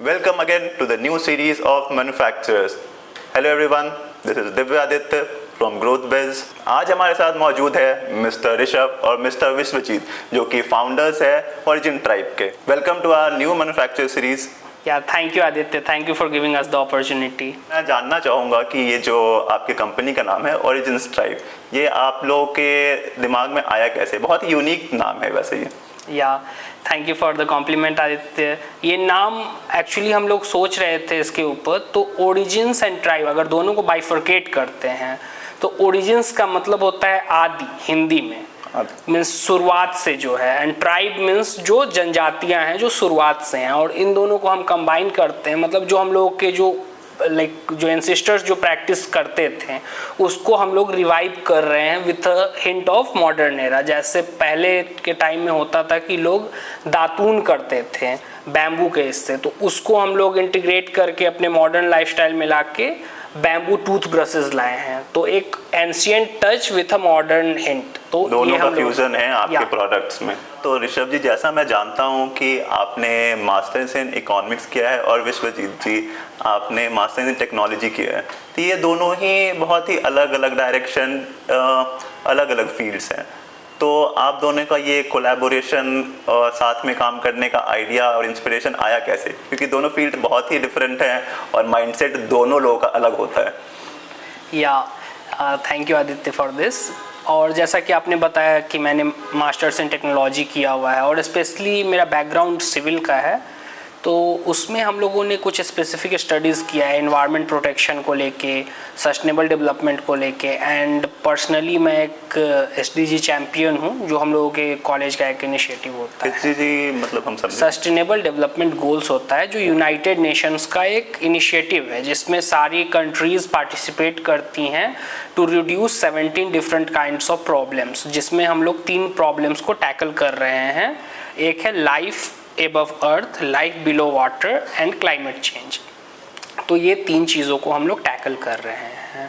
Welcome again to the new series of manufacturers. Hello everyone, this is Divya Aditya from GrowthBiz. आज हमारे साथ मौजूद है mister Rishabh और मिस्टर विश्वजीत जो कि फाउंडर्स है ओरिजिन ट्राइब के. Welcome to our new manufacture series. Yeah, thank you Aditya. Thank you for giving us the opportunity. मैं जानना चाहूँगा कि ये जो आपकी कंपनी का नाम है ओरिजिन ट्राइब, ये आप लोगों के दिमाग में आया कैसे? बहुत ही यूनिक नाम है वैसे ये. Yeah thank you for the compliment Aditya. ये नाम एक्चुअली हम लोग सोच रहे थे इसके ऊपर, तो ओरिजिन्स एंड ट्राइब अगर दोनों को बाइफर्केट करते हैं तो ओरिजिन्स का मतलब होता है आदि हिंदी में, मीन्स शुरुआत से जो है, एंड ट्राइब मीन्स जो जनजातियां हैं जो शुरुआत से हैं, और इन दोनों को हम कंबाइन करते हैं, मतलब जो हम लोग के जो जो एंसेस्टर्स जो प्रैक्टिस करते थे उसको हम लोग रिवाइव कर रहे हैं with a hint of modern era. जैसे पहले के टाइम में होता था कि लोग दातून करते थे बैम्बू के इससे, तो उसको हम लोग इंटीग्रेट करके अपने मॉडर्न लाइफस्टाइल में लाके बैम्बू टूथ ब्रशेस लाए हैं. तो एक ancient touch with a modern hint, तो दोनों का फ्यूजन है आपके प्रोडक्ट्स में. तो ऋषभ जी, जैसा मैं जानता हूँ कि आपने मास्टर्स इन इकोनॉमिक्स किया है और विश्वजीत जी आपने मास्टर्स इन टेक्नोलॉजी किया है, तो ये दोनों ही बहुत ही अलग अलग डायरेक्शन, अलग अलग फील्ड्स हैं. तो आप दोनों का ये कोलैबोरेशन और साथ में काम करने का आइडिया और इंस्पिरेशन आया कैसे? क्योंकि दोनों फील्ड बहुत ही डिफरेंट हैं और माइंडसेट दोनों लोगों का अलग होता है. या thank you Aditya for this. और जैसा कि आपने बताया कि मैंने मास्टर्स इन टेक्नोलॉजी किया हुआ है और स्पेशली मेरा बैकग्राउंड सिविल का है, तो उसमें हम लोगों ने कुछ स्पेसिफिक स्टडीज़ किया है एनवायरनमेंट प्रोटेक्शन को लेके, सस्टेनेबल डेवलपमेंट को लेके, एंड पर्सनली मैं एक SDG चैम्पियन हूँ जो हम लोगों के कॉलेज का एक इनिशिएटिव होता है. SDG मतलब हम सब सस्टेनेबल डेवलपमेंट गोल्स होता है जो यूनाइटेड नेशंस का एक इनिशिएटिव है जिसमें सारी कंट्रीज़ पार्टिसिपेट करती हैं to reduce 17 different kinds of problems, जिसमें हम लोग 3 प्रॉब्लम्स को टैकल कर रहे हैं. एक है life above earth, life below water and climate change. तो ये 3 चीज़ों को हम लोग टैकल कर रहे हैं.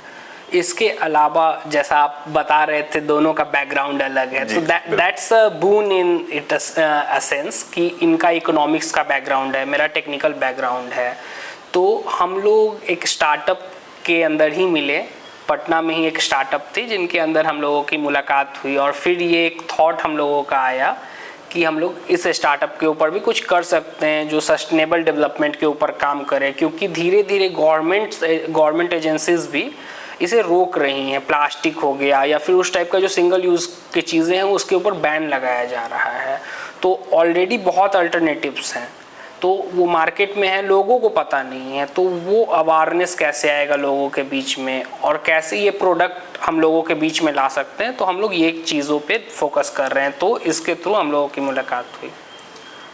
इसके अलावा जैसा आप बता रहे थे दोनों का बैकग्राउंड अलग है, तो that's a boon in it a sense कि इनका इकोनॉमिक्स का बैकग्राउंड है, मेरा टेक्निकल बैकग्राउंड है. तो हम लोग एक स्टार्टअप के अंदर ही मिले, पटना में ही एक स्टार्टअप थी जिनके अंदर हम लोगों की मुलाकात हुई, और फिर ये एक थॉट हम लोगों का आया कि हम लोग इस स्टार्टअप के ऊपर भी कुछ कर सकते हैं जो सस्टेनेबल डेवलपमेंट के ऊपर काम करे, क्योंकि धीरे धीरे गवर्नमेंट एजेंसीज भी इसे रोक रही हैं. प्लास्टिक हो गया या फिर उस टाइप का जो सिंगल यूज़ की चीज़ें हैं उसके ऊपर बैन लगाया जा रहा है. तो ऑलरेडी बहुत अल्टरनेटिव्स हैं, तो वो मार्केट में है, लोगों को पता नहीं है. तो वो अवेयरनेस कैसे आएगा लोगों के बीच में और कैसे ये प्रोडक्ट हम लोगों के बीच में ला सकते हैं, तो हम लोग ये चीज़ों पे फोकस कर रहे हैं. तो इसके थ्रू हम लोगों की मुलाकात हुई.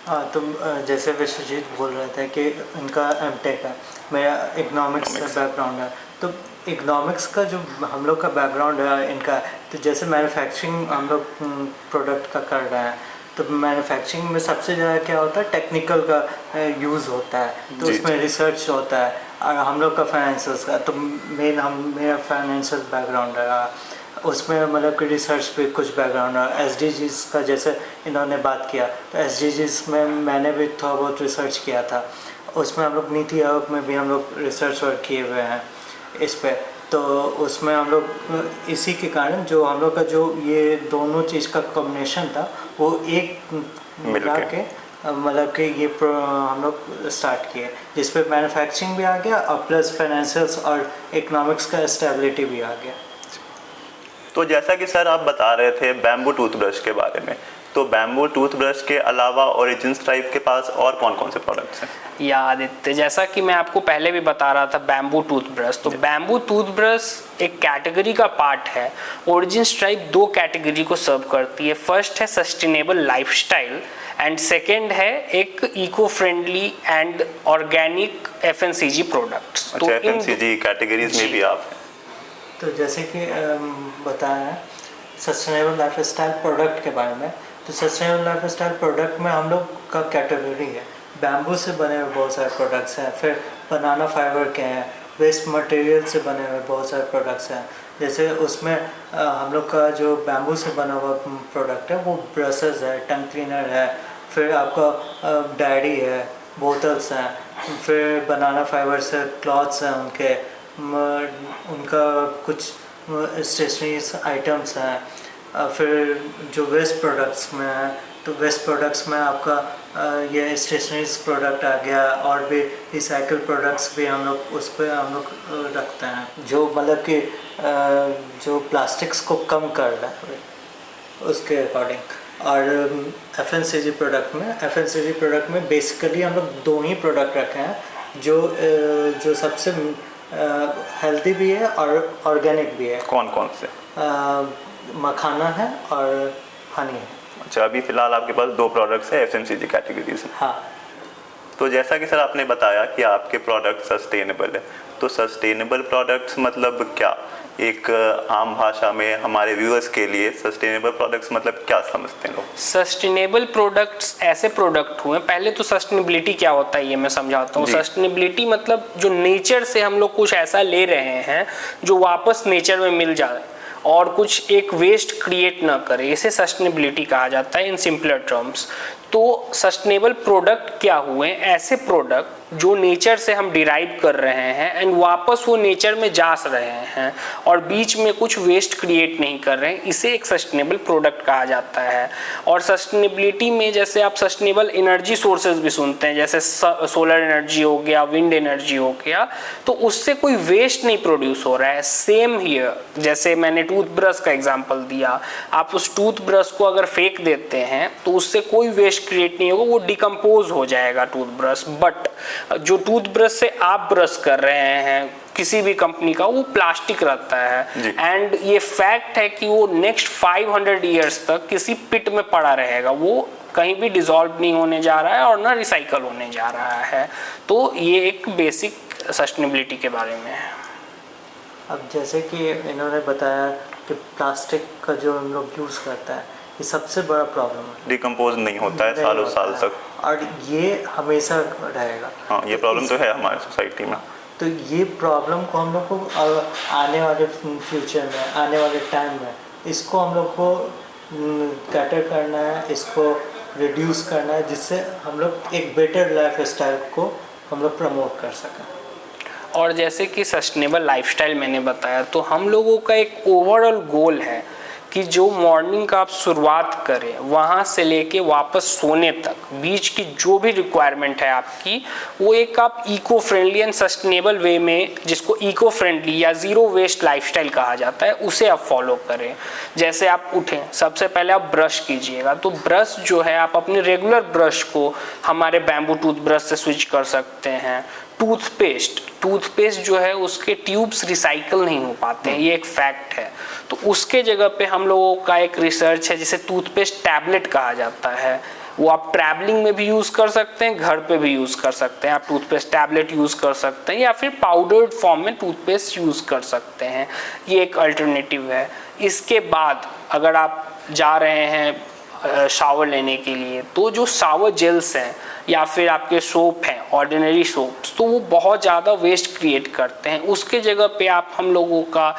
हाँ, तो जैसे विश्वजीत बोल रहे थे कि इनका MTech है, मेरा इकोनॉमिक्स से बैकग्राउंड है, तो इकोनॉमिक्स का जो हम लोग का बैकग्राउंड है इनका, तो जैसे मैन्युफैक्चरिंग हम लोग प्रोडक्ट का कर रहे हैं, तो मैन्युफैक्चरिंग में सबसे ज़्यादा क्या होता है, टेक्निकल का यूज़ होता है, तो उसमें रिसर्च होता है. और हम लोग का फाइनेंशियल का, तो मेरा फाइनेंशियल बैकग्राउंड है, उसमें मतलब कि रिसर्च पे कुछ बैकग्राउंड है. SDGs का जैसे इन्होंने बात किया, तो SDGs में मैंने भी थोड़ा बहुत रिसर्च किया था. उसमें हम लोग नीति आयोग में भी हम लोग रिसर्च वर्क किए हुए हैं इस पर. तो उसमें हम लोग इसी के कारण जो हम लोग का जो ये दोनों चीज़ का कॉम्बिनेशन था वो एक मिला के मतलब कि ये हम लोग स्टार्ट किए, जिस पे मैन्युफैक्चरिंग भी आ गया और प्लस फाइनेंशियल्स और इकोनॉमिक्स का स्टेबिलिटी भी आ गया. तो जैसा कि सर आप बता रहे थे बैम्बू टूथब्रश के बारे में, तो बैम्बू टूथब्रश के अलावा ओरिजिन ट्राइब के पास और कौन कौन से प्रोडक्ट्स हैं? या आदित्य, जैसा कि मैं आपको पहले भी बता रहा था बैम्बू टूथब्रश, तो बैम्बू टूथब्रश एक कैटेगरी का पार्ट है. ओरिजिन ट्राइब 2 कैटेगरी को सर्व करती है. फर्स्ट है सस्टेनेबल लाइफस्टाइल एंड सेकेंड है एक eco friendly and organic FMCG products. तो FMCG कैटेगरीज में भी आप हैं. तो जैसे कि बताया सस्टेनेबल लाइफस्टाइल प्रोडक्ट के बारे में, तो सस्टेनेबल लाइफस्टाइल प्रोडक्ट में हम लोग का कैटेगरी है बैम्बू से बने हुए बहुत सारे प्रोडक्ट्स हैं, फिर बनाना फाइबर के हैं, वेस्ट मटेरियल से बने हुए बहुत सारे प्रोडक्ट्स हैं. जैसे उसमें हम लोग का जो बैम्बू से बना हुआ प्रोडक्ट है वो ब्रशेस है, टंग क्लीनर है, फिर आपका डायरी है, बोतल्स हैं, फिर बनाना फाइबर से क्लॉथ्स हैं उनके, उनका कुछ स्टेशनरीज आइटम्स हैं। फिर जो वेस्ट प्रोडक्ट्स में है, तो वेस्ट प्रोडक्ट्स में आपका ये स्टेशनरीज प्रोडक्ट आ गया, और भी रिसाइकल प्रोडक्ट्स भी हम लोग उस पर हम लोग रखते हैं, जो मतलब कि जो प्लास्टिक्स को कम कर रहा है उसके अकॉर्डिंग। और एफएमसीजी प्रोडक्ट में बेसिकली हम लोग 2 ही प्रोडक्ट रखे हैं जो सबसे हेल्दी भी है और ऑर्गेनिक भी है। कौन कौन से? मखाना है और हनी है। अच्छा, अभी फ़िलहाल आपके पास 2 प्रोडक्ट्स हैं एफएमसीजी कैटेगरीज में। हाँ। तो जैसा कि सर आपने बताया कि आपके प्रोडक्ट सस्टेनेबल है, तो सस्टेनेबल प्रोडक्ट्स मतलब क्या? एक आम भाषा में हमारे व्यूअर्स के लिए सस्टेनेबल प्रोडक्ट्स मतलब क्या समझते हैं लोग? सस्टेनेबल प्रोडक्ट्स ऐसे प्रोडक्ट हुए, पहले तो सस्टेनेबिलिटी क्या होता है ये मैं समझाता हूँ। सस्टेनेबिलिटी मतलब जो नेचर से हम लोग कुछ ऐसा ले रहे हैं जो वापस नेचर में मिल जाए और कुछ एक वेस्ट क्रिएट ना करे, इसे सस्टेनेबिलिटी कहा जाता है इन सिंपलर टर्म्स। तो सस्टेनेबल प्रोडक्ट क्या हुए? ऐसे प्रोडक्ट जो नेचर से हम डिराइव कर रहे हैं एंड वापस वो नेचर में जा रहे हैं और बीच में कुछ वेस्ट क्रिएट नहीं कर रहे हैं, इसे एक सस्टेनेबल प्रोडक्ट कहा जाता है। और सस्टेनेबिलिटी में जैसे आप सस्टेनेबल एनर्जी सोर्सेज भी सुनते हैं, जैसे सोलर एनर्जी हो गया, विंड एनर्जी हो गया, तो उससे कोई वेस्ट नहीं प्रोड्यूस हो रहा है। सेम हियर, जैसे मैंने टूथब्रश का एग्जांपल दिया, आप उस टूथब्रश को अगर फेंक देते हैं तो उससे कोई वेस्ट क्रिएट नहीं होगा, वो डिकम्पोज हो जाएगा टूथब्रश। बट जो टूथब्रश से आप ब्रश कर रहे हैं किसी भी कंपनी का, वो प्लास्टिक रहता है एंड ये फैक्ट है कि वो नेक्स्ट 500 ईयर्स तक किसी पिट में पड़ा रहेगा, वो कहीं भी डिसॉल्व नहीं होने जा रहा है और ना रिसाइकल होने जा रहा है। तो ये एक बेसिक सस्टेनेबिलिटी के बारे में है। अब जैसे कि इन्होंने बताया कि प्लास्टिक का जो हम लोग यूज़ करते हैं, ये सबसे बड़ा प्रॉब्लम है, डिकम्पोज नहीं होता है सालों साल तक, और ये हमेशा रहेगा। हाँ, ये प्रॉब्लम तो है हमारे सोसाइटी में। तो ये प्रॉब्लम को हम लोग को आने वाले फ्यूचर में, आने वाले टाइम में इसको हम लोग को कैटर करना है, इसको रिड्यूस करना है, जिससे हम लोग एक बेटर लाइफ स्टाइल को हम लोग प्रमोट कर सकें। और जैसे कि सस्टेनेबल लाइफस्टाइल मैंने बताया, तो हम लोगों का एक ओवरऑल गोल है कि जो मॉर्निंग का आप शुरुआत करें वहाँ से लेके वापस सोने तक बीच की जो भी रिक्वायरमेंट है आपकी, वो एक आप इको फ्रेंडली एंड सस्टेनेबल वे में, जिसको इको फ्रेंडली या ज़ीरो वेस्ट लाइफस्टाइल कहा जाता है, उसे आप फॉलो करें। जैसे आप उठें, सबसे पहले आप ब्रश कीजिएगा, तो ब्रश जो है आप अपने रेगुलर ब्रश को हमारे बैम्बू टूथब्रश से स्विच कर सकते हैं। टूथपेस्ट जो है उसके ट्यूब्स रिसाइकल नहीं हो पाते हैं, ये एक फैक्ट है। तो उसके जगह पे हम लोगों का एक रिसर्च है जिसे टूथपेस्ट टैबलेट कहा जाता है, वो आप ट्रैवलिंग में भी यूज़ कर सकते हैं, घर पे भी यूज़ कर सकते हैं। आप टूथपेस्ट टैबलेट यूज़ कर सकते हैं या फिर पाउडर्ड फॉर्म में टूथपेस्ट यूज़ कर सकते हैं, ये एक अल्टरनेटिव है। इसके बाद अगर आप जा रहे हैं शावर लेने के लिए, तो जो शावर जेल्स हैं या फिर आपके सोप हैं, ऑर्डिनरी सोप्स, तो वो बहुत ज़्यादा वेस्ट क्रिएट करते हैं। उसके जगह पे आप हम लोगों का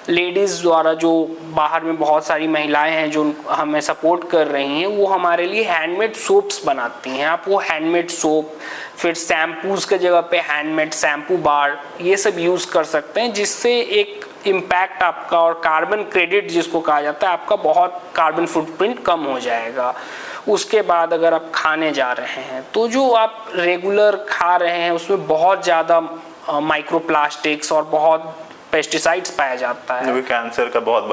लेडीज़ द्वारा, जो बाहर में बहुत सारी महिलाएं हैं जो हमें सपोर्ट कर रही हैं, वो हमारे लिए हैंडमेड सोप्स बनाती हैं। आप वो हैंडमेड सोप, फिर शैम्पूज़ के जगह पे हैंडमेड शैम्पू बार, ये सब यूज़ कर सकते हैं, जिससे एक इम्पैक्ट आपका और कार्बन क्रेडिट जिसको कहा जाता है, आपका बहुत कार्बन फुटप्रिंट कम हो जाएगा। उसके बाद अगर आप खाने जा रहे हैं, तो जो आप रेगुलर खा रहे हैं उसमें बहुत ज़्यादा माइक्रोप्लास्टिक्स और बहुत पेस्टिसाइड्स पाया जाता है, जो कैंसर का बहुत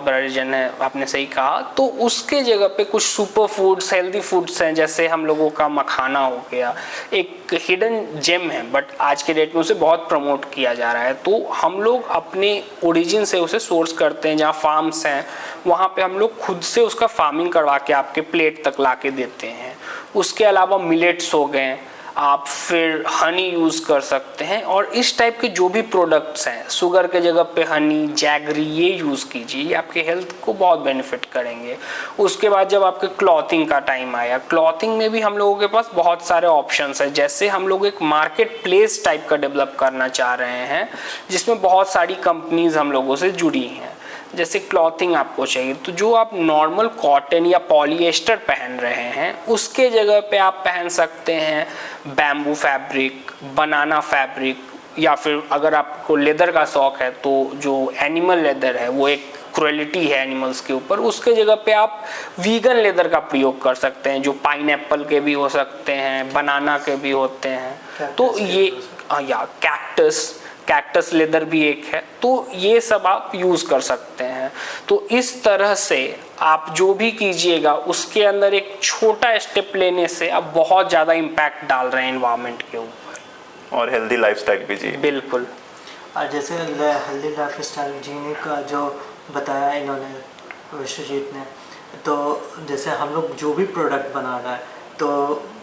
बड़ा रीज़न है, आपने सही कहा। तो उसके जगह पे कुछ सुपर फूड्स, हेल्दी फूड्स हैं, जैसे हम लोगों का मखाना हो गया, एक हिडन जेम है बट आज के डेट में उसे बहुत प्रमोट किया जा रहा है। तो हम लोग अपने ओरिजिन से उसे सोर्स करते हैं, जहाँ फार्म्स हैं वहाँ पे हम लोग खुद से उसका फार्मिंग करवा के आपके प्लेट तक ला के देते हैं। उसके अलावा मिलेट्स हो गए, आप फिर हनी यूज़ कर सकते हैं, और इस टाइप के जो भी प्रोडक्ट्स हैं, शुगर के जगह पे हनी, जैगरी, ये यूज़ कीजिए, ये आपके हेल्थ को बहुत बेनिफिट करेंगे। उसके बाद जब आपके क्लॉथिंग का टाइम आया, क्लॉथिंग में भी हम लोगों के पास बहुत सारे ऑप्शंस हैं। जैसे हम लोग एक मार्केट प्लेस टाइप का डेवलप करना चाह रहे हैं, जिसमें बहुत सारी कंपनीज हम लोगों से जुड़ी हैं। जैसे क्लॉथिंग आपको चाहिए, तो जो आप नॉर्मल कॉटन या पॉलिएस्टर पहन रहे हैं उसके जगह पे आप पहन सकते हैं बैम्बू फैब्रिक, बनाना फैब्रिक, या फिर अगर आपको लेदर का शौक है तो जो एनिमल लेदर है वो एक क्रुएलिटी है एनिमल्स के ऊपर, उसके जगह पे आप वीगन लेदर का प्रयोग कर सकते हैं जो पाइनएप्पल के भी हो सकते हैं, बनाना के भी होते हैं। तो ये या कैक्टस लेदर भी एक है, तो ये सब आप यूज़ कर सकते हैं। तो इस तरह से आप जो भी कीजिएगा उसके अंदर एक छोटा स्टेप लेने से आप बहुत ज़्यादा इम्पैक्ट डाल रहे हैं एनवायरनमेंट के ऊपर और हेल्दी लाइफस्टाइल भी जी। बिल्कुल। और जैसे हेल्दी लाइफ स्टाइल जीने का जो बताया इन्होंने विश्वजीत ने, तो जैसे हम लोग जो भी प्रोडक्ट बना रहा है तो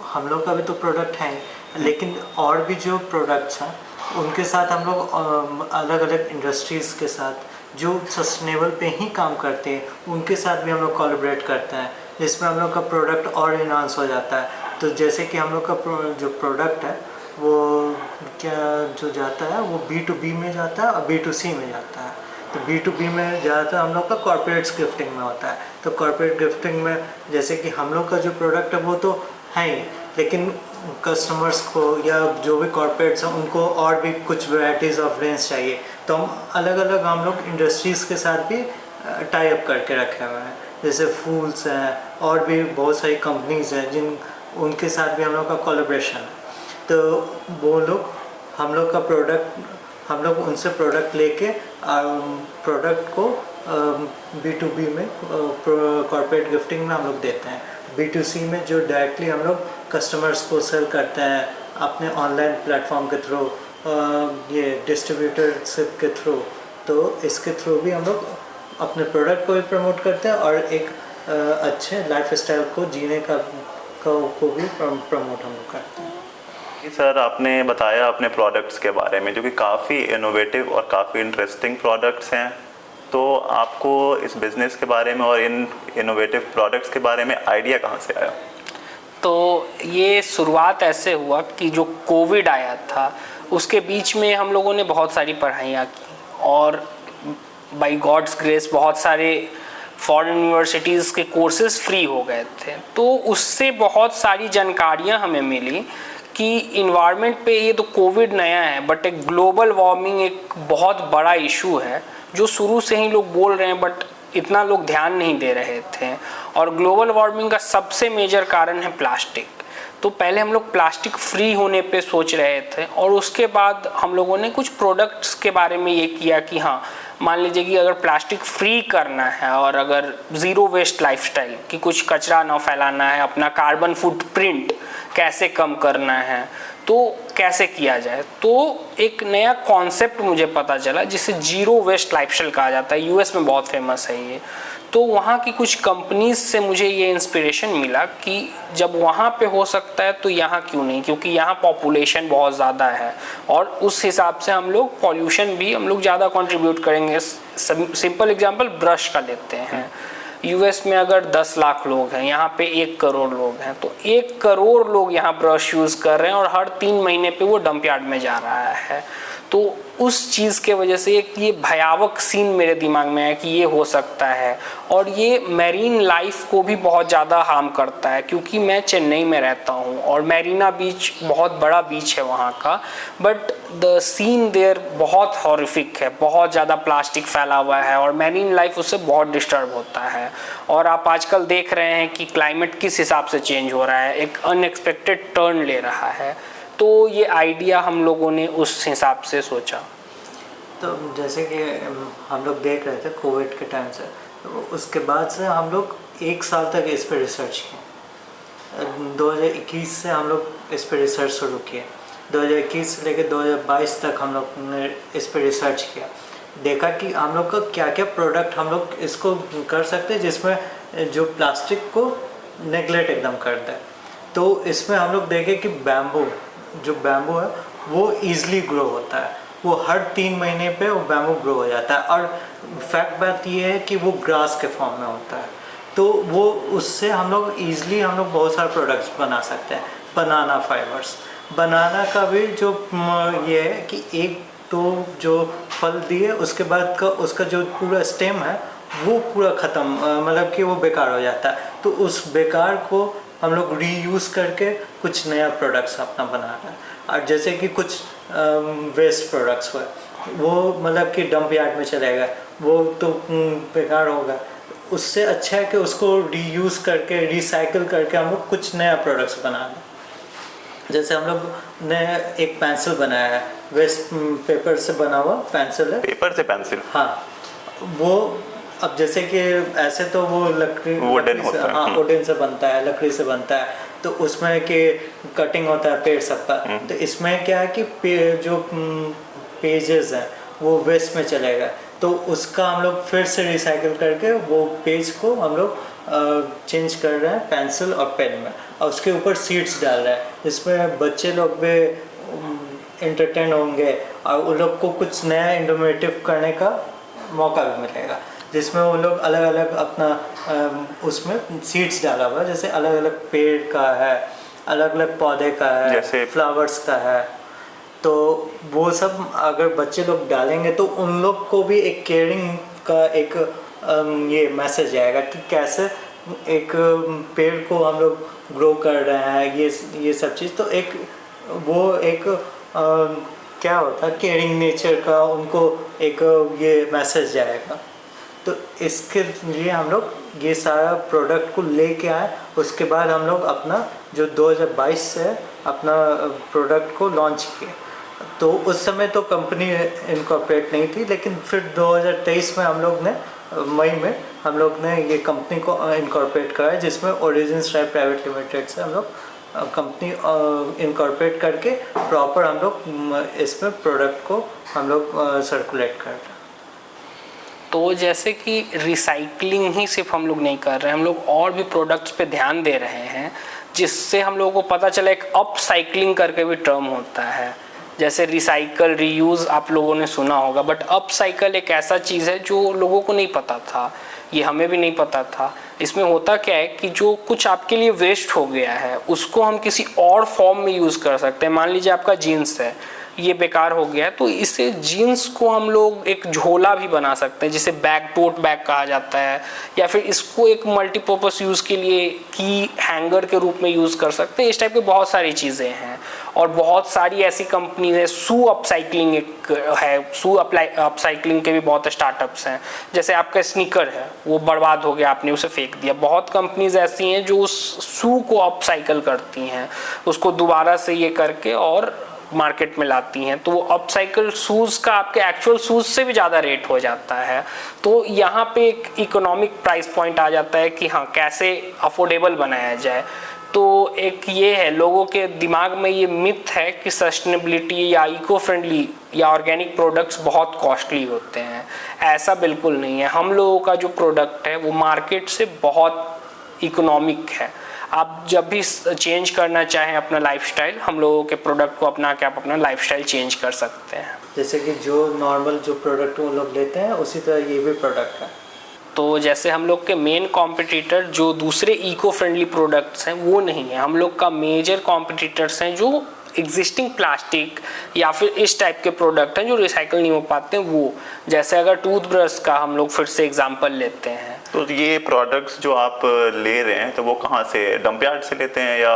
हम लोग का भी तो प्रोडक्ट है, लेकिन और भी जो प्रोडक्ट्स हैं उनके साथ हम लोग अलग अलग इंडस्ट्रीज़ के साथ जो सस्टेनेबल पे ही काम करते हैं उनके साथ भी हम लोग कोलैबोरेट करते हैं, जिसमें हम लोग का प्रोडक्ट और इन्हांस हो जाता है। तो जैसे कि हम लोग का जो प्रोडक्ट है वो क्या जो जाता है वो B2B में जाता है और B2C में जाता है। तो B2B में ज़्यादातर हम लोग का कॉर्पोरेट गिफ्टिंग में होता है। तो कॉर्पोरेट गिफ्टिंग में जैसे कि हम लोग का जो प्रोडक्ट है वो तो है ही, लेकिन कस्टमर्स को या जो भी कॉर्पोरेट्स हैं उनको और भी कुछ वैराइटीज़ ऑफ रेंज चाहिए, तो हम लोग इंडस्ट्रीज़ के साथ भी टाई अप करके रखे हुए हैं। जैसे फूल्स हैं और भी बहुत सारी कंपनीज़ हैं जिन उनके साथ भी हम लोग का कोलैबोरेशन है। तो वो लोग हम लोग का प्रोडक्ट हम लोग उनसे प्रोडक्ट लेके प्रोडक्ट को B2B में कॉर्पोरेट गिफ्टिंग में हम लोग देते हैं। B2C में जो डायरेक्टली हम लोग कस्टमर्स को सेल करते हैं अपने ऑनलाइन प्लेटफॉर्म के थ्रू, ये डिस्ट्रीब्यूटरशिप के थ्रू, तो इसके थ्रू भी हम लोग अपने प्रोडक्ट को भी प्रमोट करते हैं और एक अच्छे लाइफस्टाइल को जीने का को भी प्रमोट हम लोग करते हैं। सर आपने बताया अपने प्रोडक्ट्स के बारे में जो कि काफ़ी इनोवेटिव और काफ़ी इंटरेस्टिंग प्रोडक्ट्स हैं, तो आपको इस बिज़नेस के बारे में और इन इनोवेटिव प्रोडक्ट्स के बारे में आइडिया कहाँ से आया? तो ये शुरुआत ऐसे हुआ कि जो कोविड आया था उसके बीच में हम लोगों ने बहुत सारी पढ़ाइयाँ की और बाय गॉड्स ग्रेस बहुत सारे फॉरेन यूनिवर्सिटीज़ के कोर्सेज फ्री हो गए थे। तो उससे बहुत सारी जानकारियाँ हमें मिली कि इन्वायरमेंट पे ये तो कोविड नया है बट एक ग्लोबल वार्मिंग एक बहुत बड़ा इशू है जो शुरू से ही लोग बोल रहे हैं बट इतना लोग ध्यान नहीं दे रहे थे। और ग्लोबल वार्मिंग का सबसे मेजर कारण है प्लास्टिक। तो पहले हम लोग प्लास्टिक फ्री होने पे सोच रहे थे और उसके बाद हम लोगों ने कुछ प्रोडक्ट्स के बारे में ये किया कि हाँ मान लीजिए कि अगर प्लास्टिक फ्री करना है और अगर ज़ीरो वेस्ट लाइफस्टाइल कि कुछ कचरा ना फैलाना है, अपना कार्बन फुटप्रिंट कैसे कम करना है, तो कैसे किया जाए। तो एक नया कॉन्सेप्ट मुझे पता चला जिसे जीरो वेस्ट लाइफस्टाइल कहा जाता है, यूएस में बहुत फेमस है ये। तो वहाँ की कुछ कंपनीज से मुझे ये इंस्पिरेशन मिला कि जब वहाँ पे हो सकता है तो यहाँ क्यों नहीं, क्योंकि यहाँ पॉपुलेशन बहुत ज़्यादा है और उस हिसाब से हम लोग पॉल्यूशन भी हम लोग ज़्यादा कंट्रीब्यूट करेंगे। सिंपल एग्जांपल ब्रश का लेते हैं, यूएस में अगर 10 लाख लोग हैं, यहाँ पे 1 करोड़ लोग हैं, तो 1 करोड़ लोग यहाँ ब्रश यूज़ कर रहे हैं और हर 3 महीने पे वो डंप यार्ड में जा रहा है। तो उस चीज़ के वजह से एक ये भयावह सीन मेरे दिमाग में है कि ये हो सकता है और ये मैरीन लाइफ को भी बहुत ज़्यादा हार्म करता है। क्योंकि मैं चेन्नई में रहता हूँ और मैरीना बीच बहुत बड़ा बीच है वहाँ का, बट द सीन देयर बहुत हॉरिफिक है, बहुत ज़्यादा प्लास्टिक फैला हुआ है और मैरीन लाइफ उससे बहुत डिस्टर्ब होता है। और आप आजकल देख रहे हैं कि क्लाइमेट किस हिसाब से चेंज हो रहा है, एक अनएक्सपेक्टेड टर्न ले रहा है। तो ये आइडिया हम लोगों ने उस हिसाब से सोचा। तो जैसे कि हम लोग देख रहे थे कोविड के टाइम से, तो उसके बाद से हम लोग 1 साल तक इस पर रिसर्च किए। 2021 से हम लोग इस पर रिसर्च शुरू किए। 2021 से लेकर 2022 तक हम लोग ने इस पर रिसर्च किया, देखा कि हम लोग का क्या क्या प्रोडक्ट हम लोग इसको कर सकते हैं जिसमें जो प्लास्टिक को नेगलेक्ट एकदम करता है। तो इसमें हम लोग देखे कि जो बैम्बू है वो ईज़िली ग्रो होता है, वो हर 3 महीने पे वो बैम्बू ग्रो हो जाता है और फैक्ट बात ये है कि वो ग्रास के फॉर्म में होता है। तो वो उससे हम लोग ईज़िली बहुत सारे प्रोडक्ट्स बना सकते हैं। बनाना फाइबर्स, बनाना का भी जो ये है कि एक तो जो फल दिए उसके बाद का उसका जो पूरा स्टेम है वो पूरा ख़त्म, मतलब कि वो बेकार हो जाता है। तो उस बेकार को हम लोग रीयूज़ करके कुछ नया प्रोडक्ट्स अपना बना रहे हैं। और जैसे कि कुछ वेस्ट प्रोडक्ट्स हुए वो मतलब कि डंप यार्ड में चलेगा, वो तो बेकार होगा। उससे अच्छा है कि उसको रीयूज़ करके रिसाइकिल करके हम लोग कुछ नया प्रोडक्ट्स बना लें। जैसे हम लोग ने एक पेंसिल बनाया है, वेस्ट पेपर से बना हुआ पेंसिल है। पेपर से पेंसिल? हाँ, वो अब जैसे कि ऐसे तो वो लकड़ी वुडन होता है। हाँ, वुडन से बनता है, लकड़ी से बनता है, तो उसमें कि कटिंग होता है पेड़ सब का। तो इसमें क्या है कि जो पेजेस हैं वो वेस्ट में चलेगा, तो उसका हम लोग फिर से रिसाइकिल करके वो पेज को हम लोग चेंज कर रहे हैं पेंसिल और पेन में, और उसके ऊपर सीड्स डाल रहे हैं जिसमें बच्चे लोग भी एंटरटेन होंगे और उन लोग को कुछ नया इनोवेटिव करने का मौका भी मिलेगा, जिसमें वो लोग अलग अलग अपना उसमें सीड्स डाला हुआ है, जैसे अलग अलग पेड़ का है, अलग अलग पौधे का है, जैसे फ्लावर्स का है। तो वो सब अगर बच्चे लोग डालेंगे तो उन लोग को भी एक केयरिंग का एक ये मैसेज आएगा कि कैसे एक पेड़ को हम लोग ग्रो कर रहे हैं, ये सब चीज़। तो एक वो एक क्या होता है केयरिंग नेचर का उनको एक ये मैसेज जाएगा। तो इसके लिए हम लोग ये सारा प्रोडक्ट को लेके आए। उसके बाद हम लोग अपना जो 2022 से अपना प्रोडक्ट को लॉन्च किए। तो उस समय तो कंपनी इनकॉर्पोरेट नहीं थी, लेकिन फिर 2023 में हम लोग ने मई में हम लोग ने ये कंपनी को इनकॉर्पोरेट कराया, जिसमें ओरिजिन स्ट्राइप प्राइवेट लिमिटेड से हम लोग कंपनी इनकॉर्पोरेट करके प्रॉपर हम लोग इसमें प्रोडक्ट को हम लोग सर्कुलेट कर रहे हैं। तो जैसे कि रिसाइकलिंग ही सिर्फ हम लोग नहीं कर रहे हैं, हम लोग और भी प्रोडक्ट्स पे ध्यान दे रहे हैं, जिससे हम लोगों को पता चला एक अपसाइक्लिंग करके भी टर्म होता है। जैसे रिसाइकल, रीयूज़ आप लोगों ने सुना होगा, बट अपसाइकल एक ऐसा चीज़ है जो लोगों को नहीं पता था, ये हमें भी नहीं पता था। इसमें होता क्या है कि जो कुछ आपके लिए वेस्ट हो गया है उसको हम किसी और फॉर्म में यूज़ कर सकते हैं। मान लीजिए आपका जीन्स है, ये बेकार हो गया है, तो इससे जीन्स को हम लोग एक झोला भी बना सकते हैं, जिसे बैग, टोट बैग कहा जाता है, या फिर इसको एक मल्टीपर्पज़ यूज़ के लिए की हैंगर के रूप में यूज़ कर सकते हैं। इस टाइप की बहुत सारी चीज़ें हैं और बहुत सारी ऐसी कंपनी है। शू अपसाइक्लिंग एक है, शू अपसाइक्लिंग के भी बहुत स्टार्टअप्स हैं। जैसे आपका स्नीकर है, वो बर्बाद हो गया, आपने उसे फेंक दिया, बहुत कंपनीज ऐसी हैं जो उस शू को अपसाइकिल करती हैं, उसको दोबारा से ये करके और मार्केट में लाती हैं। तो वो अपसाइकल शूज़ का आपके एक्चुअल शूज़ से भी ज़्यादा रेट हो जाता है। तो यहाँ पे एक इकोनॉमिक प्राइस पॉइंट आ जाता है कि हाँ, कैसे अफोर्डेबल बनाया जाए। तो एक ये है, लोगों के दिमाग में ये मिथ है कि सस्टेनेबिलिटी या इको फ्रेंडली या ऑर्गेनिक प्रोडक्ट्स बहुत कॉस्टली होते हैं। ऐसा बिल्कुल नहीं है। हम लोगों का जो प्रोडक्ट है वो मार्केट से बहुत इकोनॉमिक है। आप जब भी चेंज करना चाहें अपना लाइफस्टाइल, हम लोगों के प्रोडक्ट को अपना के आप अपना लाइफस्टाइल चेंज कर सकते हैं। जैसे कि जो नॉर्मल जो प्रोडक्ट वो लोग लेते हैं उसी तरह ये भी प्रोडक्ट है। तो जैसे हम लोग के मेन कॉम्पिटिटर जो दूसरे इको फ्रेंडली प्रोडक्ट्स हैं वो नहीं है। हम लोग का मेजर कॉम्पिटिटर्स हैं जो एग्जिस्टिंग प्लास्टिक या फिर इस टाइप के प्रोडक्ट हैं जो रिसाइकल नहीं हो पाते हैं। वो जैसे अगर टूथब्रश का हम लोग फिर से एग्जांपल लेते हैं, तो ये प्रोडक्ट्स जो आप ले रहे हैं तो वो कहाँ से, डंप यार्ड से लेते हैं या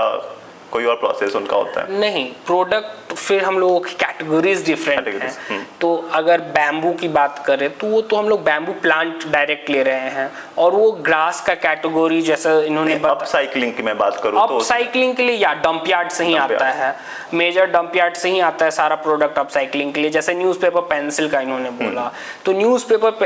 कोई और प्रोसेस उनका होता है? नहीं, प्रोडक्ट फिर हम लोगों की कैटेगरीज डिफरेंट हैं। तो अगर बैम्बू की बात करें तो वो तो हम लोग बैम्बू प्लांट डायरेक्ट ले रहे हैं, और वो ग्रास का कैटेगरी जैसा इन्होंने अपसाइक्लिंग की मैं बात करूँ तो अपसाइक्लिंग के लिए या डंप यार्ड से ही आता है, मेजर डंप यार्ड से ही आता है सारा प्रोडक्ट अपसाइक्लिंग के लिए। जैसे न्यूज़पेपर पेंसिल का इन्होंने बोला, तो न्यूज़पेपर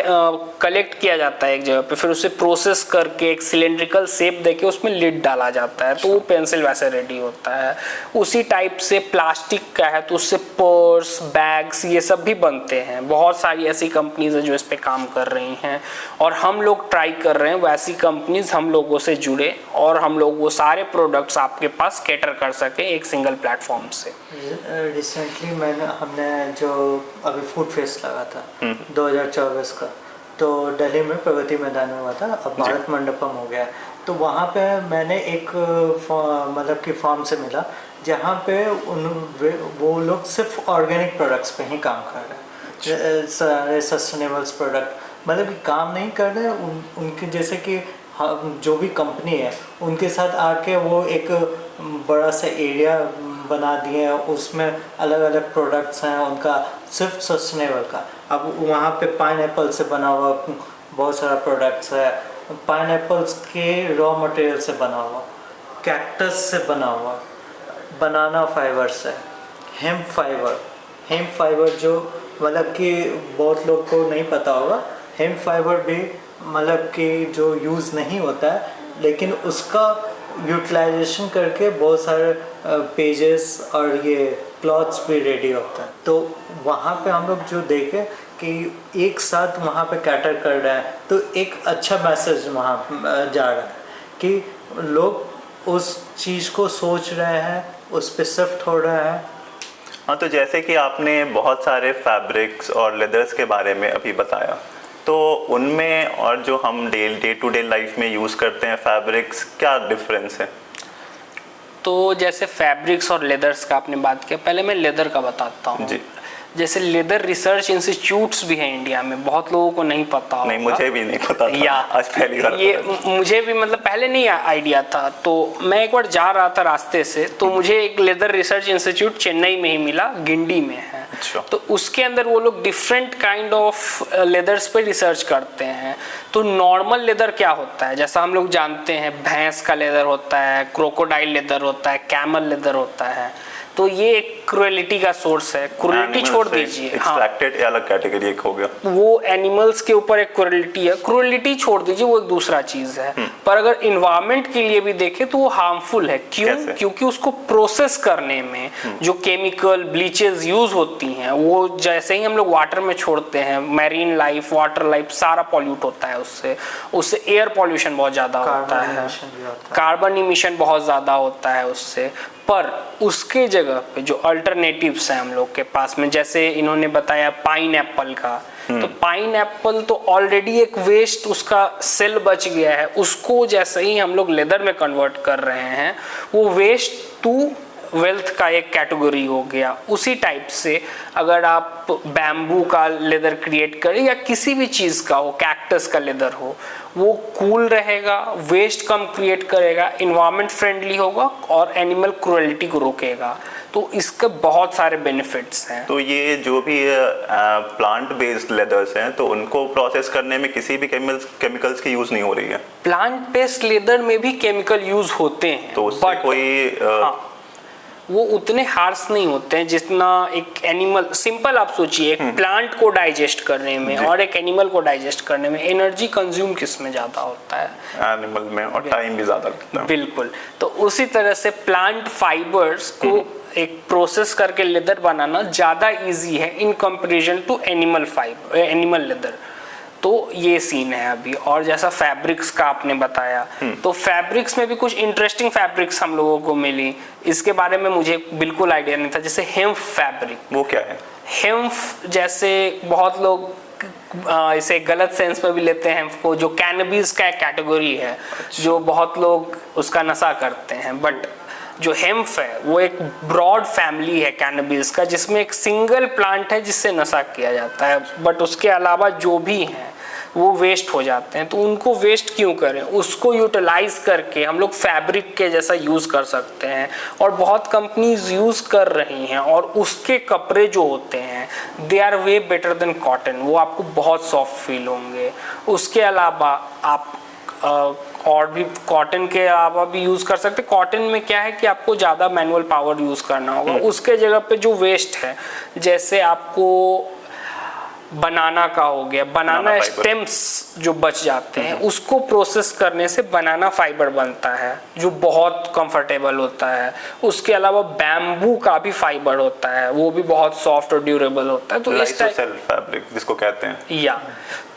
कलेक्ट किया जाता है एक जगह पे, फिर उसे प्रोसेस करके एक सिलेंड्रिकल शेप देके उसमें लिड डाला जाता है, तो वो पेंसिल वैसे रेडी होता है। उसी टाइप से प्लास्टिक का है तो उससे पर्स, बैग्स, ये सब भी बनते हैं। बहुत सारी ऐसी कंपनीज हैं जो इस पे काम कर रही हैं, और हम लोग ट्राई कर रहे हैं वैसी कंपनीज हम लोगों से जुड़े और हम लोग वो सारे प्रोडक्ट्स आपके पास कैटर कर सके एक सिंगल प्लेटफॉर्म से। रिसेंटली हमने जो अभी फूड फेस्ट लगा था 2024 का, तो दिल्ली में प्रगति मैदान में हुआ था, अब भारत मंडपम हो गया। तो वहाँ पे मैंने एक मतलब कि फॉर्म से मिला जहाँ पे वो लोग सिर्फ ऑर्गेनिक प्रोडक्ट्स पे ही काम कर रहे हैं, सारे सस्टेनेबल प्रोडक्ट, मतलब कि काम नहीं कर रहे उनके जैसे कि जो भी कंपनी है उनके साथ आके वो एक बड़ा सा एरिया बना दिए हैं, उसमें अलग अलग प्रोडक्ट्स हैं उनका सिर्फ सस्टेनेबल का। अब वहाँ पे पाइनएप्पल से बना हुआ बहुत सारा प्रोडक्ट्स है, पाइनएप्पल्स के रॉ मटेरियल से बना हुआ, कैक्टस से बना हुआ, बनाना फाइबर से, हेम्प फाइबर जो मतलब कि बहुत लोग को नहीं पता होगा, हेम्प फाइबर भी मतलब कि जो यूज़ नहीं होता है लेकिन उसका यूटिलाइजेशन करके बहुत सारे पेजेस और ये क्लॉथ्स भी रेडी होता है। तो वहाँ पे हम लोग जो देखें कि एक साथ वहाँ पे कैटर कर रहे हैं तो एक अच्छा मैसेज वहाँ जा रहा है कि लोग उस चीज़ को सोच रहे हैं, उस पे शिफ्ट हो रहे हैं। हाँ, तो जैसे कि आपने बहुत सारे फैब्रिक्स और लेदर्स के बारे में अभी बताया, तो उनमें और जो हम डे टू डे लाइफ में यूज़ करते हैं फैब्रिक्स, क्या डिफरेंस है? तो जैसे फैब्रिक्स और लेदर्स का आपने बात किया, पहले मैं लेदर का बताता हूँ। जैसे लेदर रिसर्च इंस्टीट्यूट्स भी हैं इंडिया में, बहुत लोगों को नहीं पता होगा। नहीं, मुझे भी नहीं पता था, आज पहली बार ये मुझे भी मतलब पहले नहीं आइडिया था। तो मैं एक बार जा रहा था रास्ते से, तो मुझे एक लेदर रिसर्च इंस्टीट्यूट चेन्नई में ही मिला, गिंडी में है। अच्छा। तो उसके अंदर वो लोग डिफरेंट काइंड ऑफ लेदर्स पे रिसर्च करते हैं। तो नॉर्मल लेदर क्या होता है, जैसा हम लोग जानते हैं भैंस का लेदर होता है, क्रोकोडाइल लेदर होता है, कैमल लेदर होता है। तो ये एक क्रुएलिटी का सोर्स है। क्रुएलिटी छोड़ दीजिए, एक्सट्रैक्टेड अलग कैटेगरी एक हो गया, वो एनिमल्स के ऊपर एक क्रुएलिटी है। क्रुएलिटी छोड़ दीजिए, वो एक दूसरा चीज है। पर अगर इन्वायरमेंट के लिए भी देखें तो वो हार्मफुल है। क्यों? क्योंकि उसको प्रोसेस करने में जो केमिकल ब्लीचेस यूज होती हैं, वो जैसे ही हम लोग वाटर में छोड़ते हैं, मैरीन लाइफ, वाटर लाइफ सारा पॉल्यूट होता है उससे एयर पॉल्यूशन बहुत ज्यादा होता है, कार्बन इमिशन बहुत ज्यादा होता है उससे। पर उसके जगह पे जो अल्टरनेटिव्स हैं हम लोग के पास में, जैसे इन्होंने बताया पाइन एप्पल का, तो पाइन एप्पल तो ऑलरेडी एक वेस्ट, उसका सेल बच गया है, उसको जैसे ही हम लोग लेदर में कन्वर्ट कर रहे हैं, वो वेस्ट टू वेल्थ का एक कैटेगरी हो गया। उसी टाइप से अगर आप बैम्बू का लेदर क्रिएट करें या किसी भी चीज़ का हो, कैक्टस का लेदर हो, वो कूल रहेगा, वेस्ट कम क्रिएट करेगा, इन्वायरमेंट फ्रेंडली होगा और एनिमल क्रुएलिटी को रोकेगा। तो इसके बहुत सारे बेनिफिट्स हैं। तो ये जो भी प्लांट बेस्ड लेदर्स हैं, तो उनको प्रोसेस करने में किसी भी केमिकल्स की यूज़ नहीं हो रही है? प्लांट बेस्ड लेदर में भी केमिकल यूज होते हैं, तो उससे कोई वो उतने हार्श नहीं होते हैं जितना एक एनिमल। सिंपल आप सोचिए, एक प्लांट को डाइजेस्ट करने में और एक एनिमल को डाइजेस्ट करने में एनर्जी कंज्यूम किस में ज़्यादा होता है? एनिमल में, और टाइम भी ज़्यादा लगता है। बिल्कुल। तो उसी तरह से प्लांट फाइबर्स को एक प्रोसेस करके लेदर बनाना ज़्यादा इजी है in comparison to animal leather. तो ये सीन है अभी। और जैसा फैब्रिक्स का आपने बताया, तो फैब्रिक्स में भी कुछ इंटरेस्टिंग फैब्रिक्स हम लोगों को मिली, इसके बारे में मुझे बिल्कुल आइडिया नहीं था। जैसे हेम्प फैब्रिक, वो क्या है? हेम्प जैसे बहुत लोग इसे गलत सेंस में भी लेते हैं हेम्प को, जो कैनबिस का एक कैटेगरी है, जो बहुत लोग उसका नशा करते हैं। बट जो हेम्प है वो एक ब्रॉड फैमिली है कैनबिस का, जिसमें एक सिंगल प्लांट है जिससे नशा किया जाता है। बट उसके अलावा जो भी हैं वो वेस्ट हो जाते हैं। तो उनको वेस्ट क्यों करें, उसको यूटिलाइज करके हम लोग फैब्रिक के जैसा यूज़ कर सकते हैं। और बहुत कंपनीज यूज़ कर रही हैं, और उसके कपड़े जो होते हैं they are way better than cotton, वो आपको बहुत सॉफ्ट फील होंगे। उसके अलावा आप और भी कॉटन के अलावा भी यूज़ कर सकते हैं। कॉटन में क्या है कि आपको ज़्यादा मैनुअल पावर यूज़ करना होगा। उसके जगह पे जो वेस्ट है, जैसे आपको बनाना का हो गया, बनाना स्टेम्स जो बच जाते हैं, उसको प्रोसेस करने से बनाना फाइबर बनता है जो बहुत कंफर्टेबल होता है। उसके अलावा बैम्बू का भी फाइबर होता है, वो भी बहुत सॉफ्ट और ड्यूरेबल होता है। तो लाइसोसेल फैब्रिक जिसको कहते हैं, या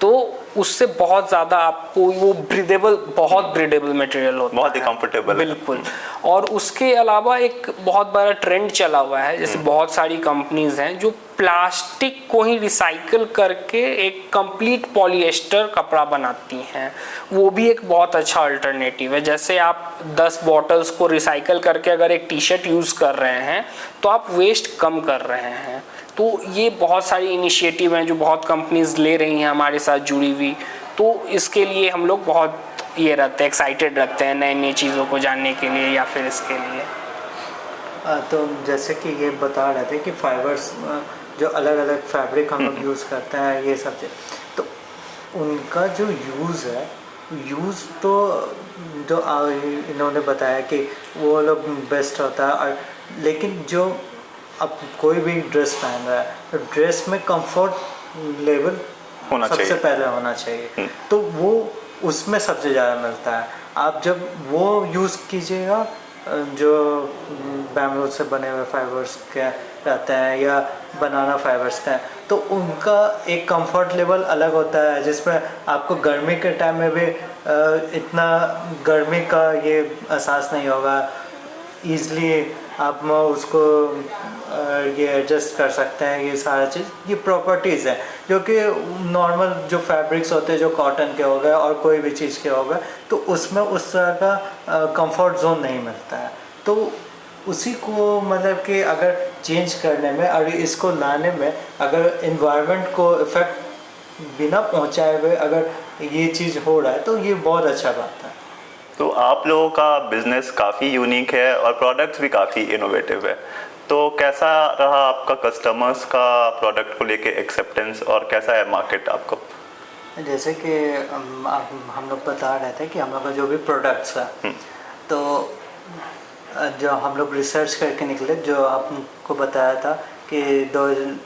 तो उससे बहुत ज़्यादा आपको वो बहुत ब्रीदेबल मटेरियल होता है, बहुत ही कंफर्टेबल। बिल्कुल। और उसके अलावा एक बहुत बड़ा ट्रेंड चला हुआ है, जैसे बहुत सारी कंपनीज हैं जो प्लास्टिक को ही रिसाइकल करके एक कंप्लीट पॉलिएस्टर कपड़ा बनाती हैं। वो भी एक बहुत अच्छा अल्टरनेटिव है। जैसे आप 10 बॉटल्स को रिसाइकल करके अगर एक टी शर्ट यूज़ कर रहे हैं तो आप वेस्ट कम कर रहे हैं। तो ये बहुत सारी इनिशिएटिव हैं जो बहुत कंपनीज ले रही हैं हमारे साथ जुड़ी हुई। तो इसके लिए हम लोग बहुत ये रहते हैं, एक्साइटेड रहते हैं नई नई चीज़ों को जानने के लिए या फिर इसके लिए। तो जैसे कि ये बता रहे थे कि फाइबर्स जो अलग अलग फैब्रिक हम लोग यूज़ करते हैं ये सब चीज़, तो उनका जो यूज़ तो जो इन्होंने बताया कि वो लोग बेस्ट होता है, और लेकिन जो अब कोई भी ड्रेस पहन रहा है तो ड्रेस में कंफर्ट लेवल सबसे पहले होना चाहिए, तो वो उसमें सबसे ज़्यादा मिलता है। आप जब वो यूज़ कीजिएगा जो बैम्बू से बने हुए फाइबर्स के रहते हैं या बनाना फाइबर्स के हैं, तो उनका एक कंफर्ट लेवल अलग होता है, जिसमें आपको गर्मी के टाइम में भी इतना गर्मी का ये एहसास नहीं होगा। ईज़िली आप उसको ये एडजस्ट कर सकते हैं। ये सारा चीज़, ये प्रॉपर्टीज़ हैं जो कि नॉर्मल जो फैब्रिक्स होते हैं जो कॉटन के हो गए और कोई भी चीज़ के हो गए, तो उसमें उस तरह का कंफर्ट जोन नहीं मिलता है। तो उसी को मतलब कि अगर चेंज करने में और इसको लाने में अगर इन्वायरमेंट को इफ़ेक्ट बिना पहुंचाए हुए अगर ये चीज़ हो रहा है तो ये बहुत अच्छा बात है। तो आप लोगों का बिजनेस काफ़ी यूनिक है और प्रोडक्ट्स भी काफ़ी इनोवेटिव है, तो कैसा रहा आपका कस्टमर्स का प्रोडक्ट को लेके एक्सेप्टेंस और कैसा है मार्केट आपको? जैसे कि हम लोग बता रहे थे कि हम लोग का जो भी प्रोडक्ट्स है, तो जो हम लोग रिसर्च करके निकले, जो आपको बताया था कि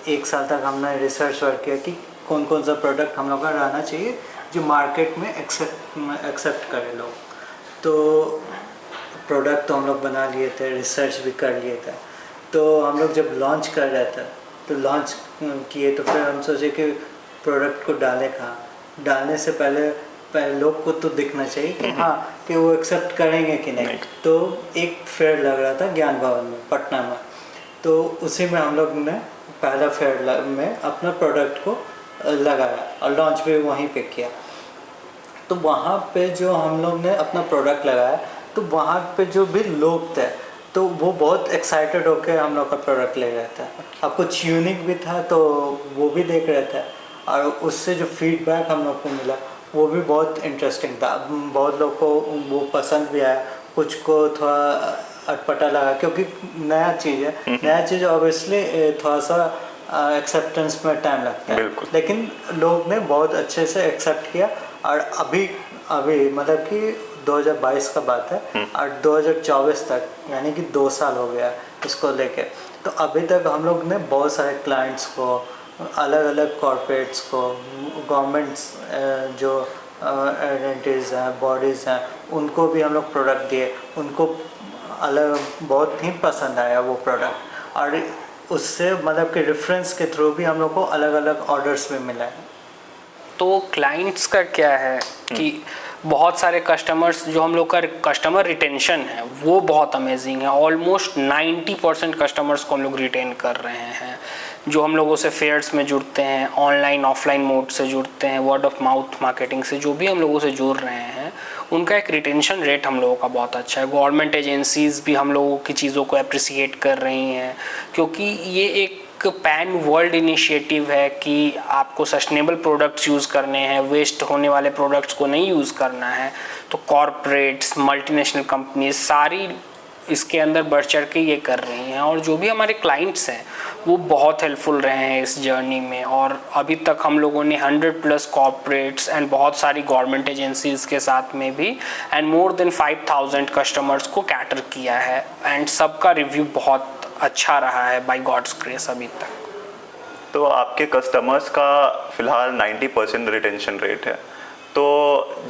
1 साल तक हमने रिसर्च वर्क किया कि कौन कौन सा प्रोडक्ट हम लोग का रहना चाहिए जो मार्केट में एक्सेप्ट करे लोग। तो प्रोडक्ट तो हम लोग बना लिए थे, रिसर्च भी कर लिए थे। तो हम लोग जब लॉन्च कर रहे थे तो लॉन्च किए तो फिर हम सोचे कि प्रोडक्ट को डालें कहाँ। डालने से पहले लोग को तो दिखना चाहिए कि हाँ कि वो एक्सेप्ट करेंगे कि नहीं। तो एक फेयर लग रहा था ज्ञान भवन में पटना में, तो उसी में हम लोग ने पहला फेयर में अपना प्रोडक्ट को लगाया और लॉन्च भी वहीं पे किया। तो वहाँ पे जो हम लोग ने अपना प्रोडक्ट लगाया तो वहाँ पे जो भी लोग थे तो वो बहुत एक्साइटेड होकर हम लोग का प्रोडक्ट ले रहे थे। अब कुछ यूनिक भी था तो वो भी देख रहे थे, और उससे जो फीडबैक हम लोग को मिला वो भी बहुत इंटरेस्टिंग था। बहुत लोग को वो पसंद भी आया, कुछ को थोड़ा अटपटा लगा क्योंकि नया चीज़ है। नया चीज़ ऑब्वियसली थोड़ा सा एक्सेप्टेंस में टाइम लगता है, लेकिन लोग ने बहुत अच्छे से एक्सेप्ट किया। और अभी मतलब कि 2022 का बात है और 2024 तक यानी कि 2 साल हो गया इसको लेके। तो अभी तक हम लोग ने बहुत सारे क्लाइंट्स को, अलग अलग कॉर्पोरेट्स को, गवर्नमेंट्स जो एजेंसीज हैं, बॉडीज़ हैं, उनको भी हम लोग प्रोडक्ट दिए। उनको बहुत ही पसंद आया वो प्रोडक्ट, और उससे मतलब कि रेफरेंस के थ्रू भी हम लोग को अलग अलग ऑर्डर्स भी मिले हैं। तो क्लाइंट्स का क्या है कि बहुत सारे कस्टमर्स, जो हम लोग का कस्टमर रिटेंशन है वो बहुत अमेजिंग है। ऑलमोस्ट 90% कस्टमर्स को हम लोग रिटेन कर रहे हैं, जो हम लोगों से फेयर्स में जुड़ते हैं, ऑनलाइन ऑफलाइन मोड से जुड़ते हैं, वर्ड ऑफ माउथ मार्केटिंग से जो भी हम लोगों से जुड़ रहे हैं, उनका एक रिटेंशन रेट हम लोगों का बहुत अच्छा है। गवर्नमेंट एजेंसीज़ भी हम लोगों की चीज़ों को अप्रिसिएट कर रही हैं, क्योंकि ये एक पैन वर्ल्ड इनिशिएटिव है कि आपको सस्टेनेबल प्रोडक्ट्स यूज़ करने हैं, वेस्ट होने वाले प्रोडक्ट्स को नहीं यूज़ करना है। तो कॉर्पोरेट्स, मल्टीनेशनल कंपनीज सारी इसके अंदर बढ़ चढ़ के ये कर रही हैं, और जो भी हमारे क्लाइंट्स हैं वो बहुत हेल्पफुल रहे हैं इस जर्नी में। और अभी तक हम लोगों ने 100+ कॉर्पोरेट्स एंड बहुत सारी गवर्नमेंट एजेंसीज़ के साथ में भी एंड मोर देन 5000 कस्टमर्स को कैटर किया है, एंड सबका रिव्यू बहुत अच्छा रहा है बाय गॉड्स ग्रेस अभी तक। तो आपके कस्टमर्स का फ़िलहाल 90% रिटेंशन रेट है। तो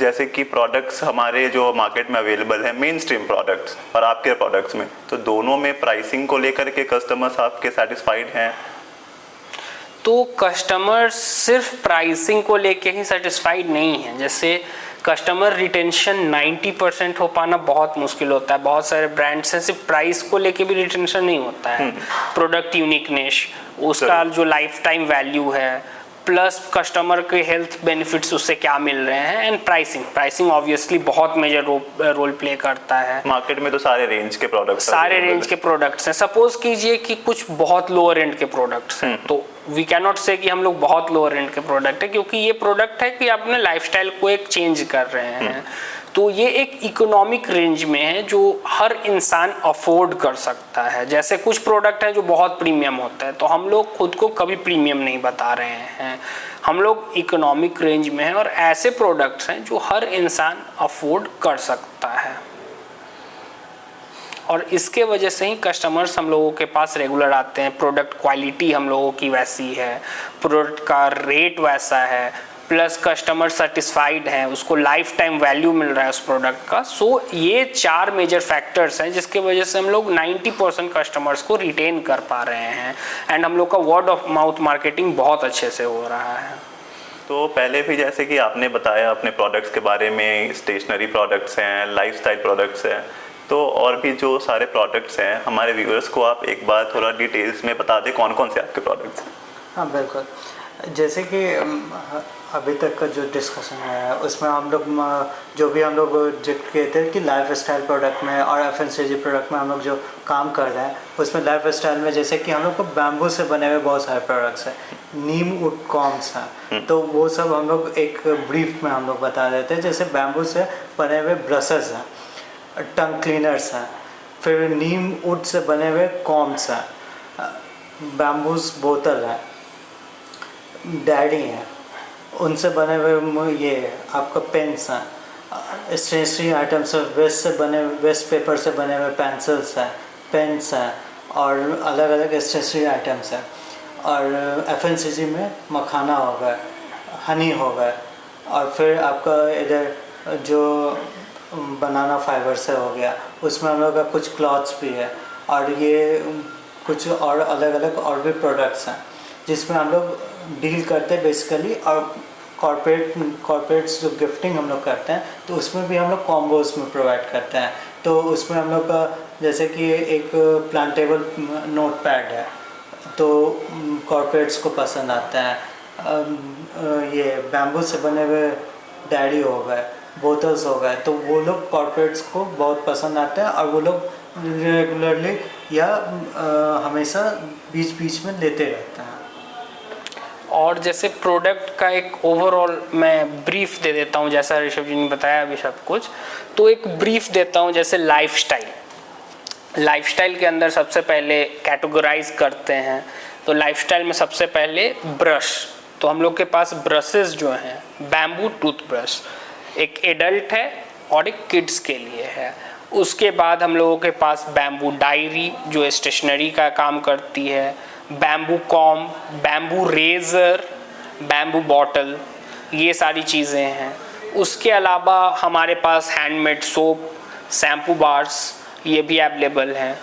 जैसे कि प्रोडक्ट्स हमारे जो मार्केट में अवेलेबल है, मेन स्ट्रीम प्रोडक्ट्स और आपके प्रोडक्ट्स में, तो दोनों में प्राइसिंग को लेकर के कस्टमर्स आपके सेटिस्फाइड हैं? तो कस्टमर सिर्फ प्राइसिंग को लेके ही सेटिस्फाइड नहीं है। जैसे कस्टमर रिटेंशन 90% हो पाना बहुत मुश्किल होता है। बहुत सारे ब्रांड्स हैं सिर्फ प्राइस को लेके भी रिटेंशन नहीं होता है। प्रोडक्ट यूनिकनेस, उसका जो लाइफ टाइम वैल्यू है, प्लस कस्टमर के हेल्थ बेनिफिट्स उससे क्या मिल रहे हैं, एंड प्राइसिंग ऑब्वियसली बहुत मेजर रोल प्ले करता है। मार्केट में तो सारे रेंज के प्रोडक्ट्स हैं। सपोज कीजिए कि कुछ बहुत लोअर एंड के प्रोडक्ट्स हैं, तो वी कैन नॉट से कि हम लोग बहुत लोअर एंड के प्रोडक्ट है, क्योंकि ये प्रोडक्ट है कि अपने लाइफस्टाइल को एक चेंज कर रहे हैं। तो ये एक इकोनॉमिक रेंज में है जो हर इंसान अफोर्ड कर सकता है। जैसे कुछ प्रोडक्ट हैं जो बहुत प्रीमियम होते हैं, तो हम लोग खुद को कभी प्रीमियम नहीं बता रहे हैं, हम लोग इकोनॉमिक रेंज में हैं, और ऐसे प्रोडक्ट्स हैं जो हर इंसान अफोर्ड कर सकता है। और इसके वजह से ही कस्टमर्स हम लोगों के पास रेगुलर आते हैं। प्रोडक्ट क्वालिटी हम लोगों की वैसी है, प्रोडक्ट का रेट वैसा है, प्लस कस्टमर सेटिस्फाइड हैं, उसको लाइफ टाइम वैल्यू मिल रहा है उस प्रोडक्ट का। सो ये 4 मेजर फैक्टर्स हैं जिसके वजह से हम लोग 90% कस्टमर्स को रिटेन कर पा रहे हैं, एंड हम लोग का वर्ड ऑफ माउथ मार्केटिंग बहुत अच्छे से हो रहा है। तो पहले भी जैसे कि आपने बताया अपने प्रोडक्ट्स के बारे में, स्टेशनरी प्रोडक्ट्स हैं, लाइफस्टाइल प्रोडक्ट्स हैं, तो और भी जो सारे प्रोडक्ट्स हैं, हमारे व्यूअर्स को आप एक बार थोड़ा डिटेल्स में बता दें कौन कौन से आपके प्रोडक्ट्स हैं। हाँ बिल्कुल, जैसे कि अभी तक का जो डिस्कशन है उसमें हम लोग जो भी हम लोग जिक्र किए थे कि लाइफ स्टाइल प्रोडक्ट में और FMCG प्रोडक्ट में हम लोग जो काम कर रहे हैं, उसमें लाइफ स्टाइल में जैसे कि हम लोग को बैम्बू से बने हुए बहुत सारे प्रोडक्ट्स हैं, नीम वुड कॉम्स हैं, तो वो सब हम लोग एक ब्रीफ में हम लोग बता देते हैं। जैसे बैम्बू से बने हुए ब्रशेस हैं, टंग क्लीनर्स हैं, फिर नीम वुड से बने हुए कॉम्स हैं, बैम्बूस बोतल है, डैडी हैं, उनसे बने हुए ये आपका पेन्स हैं, स्टेशनरी आइटम्स वेस्ट पेपर से बने हुए पेंसिल्स हैं, पेन्स हैं, और अलग अलग स्टेशनरी आइटम्स हैं। और FMCG में मखाना हो गया, हनी हो गया, और फिर आपका इधर जो बनाना फाइबर से हो गया, उसमें हम लोग का कुछ क्लॉथ्स भी है, और ये कुछ और अलग अलग और भी प्रोडक्ट्स हैं जिसमें हम लोग डील करते हैं बेसिकली। और कॉर्पोरेट्स जो गिफ्टिंग हम लोग करते हैं, तो उसमें भी हम लोग कॉम्बोज में प्रोवाइड करते हैं। तो उसमें हम लोग का जैसे कि एक प्लांटेबल नोट पैड है, तो कॉर्पोरेट्स को पसंद आता है। ये बैम्बू से बने हुए डैडी हो गए, बोतल्स हो गए, तो वो लोग कॉर्पोरेट्स को बहुत पसंद आते हैं, और वो लोग रेगुलरली या हमेशा बीच बीच में लेते रहते हैं। और जैसे प्रोडक्ट का एक ओवरऑल मैं ब्रीफ दे देता हूँ, जैसा ऋषभ जी ने बताया अभी सब कुछ, तो एक ब्रीफ देता हूँ। जैसे लाइफस्टाइल के अंदर सबसे पहले कैटेगराइज करते हैं, तो लाइफस्टाइल में सबसे पहले ब्रश, तो हम लोग के पास ब्रशेस जो हैं, बैम्बू टूथब्रश एक एडल्ट है और एक किड्स के लिए है। उसके बाद हम लोगों के पास बैम्बू डायरी जो स्टेशनरी का काम करती है, bamboo comb, bamboo razor, bamboo bottle, ये सारी चीज़ें हैं। उसके अलावा हमारे पास हैंडमेड सोप, शैम्पू बार्स, ये भी अवेलेबल हैं,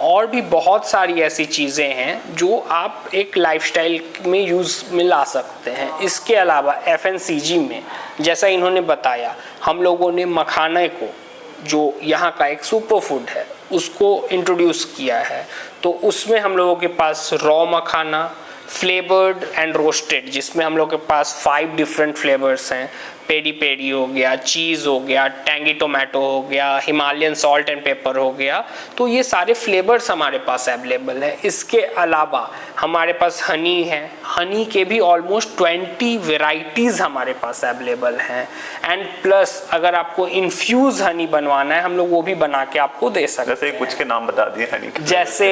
और भी बहुत सारी ऐसी चीज़ें हैं जो आप एक लाइफस्टाइल में यूज़ में ला सकते हैं। इसके अलावा FMCG में जैसा इन्होंने बताया, हम लोगों ने मखाने को, जो यहाँ का एक सुपर फूड है, उसको इंट्रोड्यूस किया है। तो उसमें हम लोगों के पास raw makhana, flavoured and roasted, जिसमें हम लोग के पास 5 डिफरेंट फ्लेवर्स हैं। पेरी पेरी हो गया, चीज़ हो गया, टैंगी टोमेटो हो गया, हिमालयन सॉल्ट एंड पेपर हो गया, तो ये सारे फ्लेवर्स हमारे पास अवेलेबल है। इसके अलावा हमारे पास हनी है, हनी के भी ऑलमोस्ट 20 वेराइटीज़ हमारे पास अवेलेबल हैं। एंड प्लस अगर आपको इन्फ्यूज़ हनी बनवाना है, हम लोग वो भी बना के आपको दे सकते हैं। जैसे कुछ के नाम बता दिए हनी के। जैसे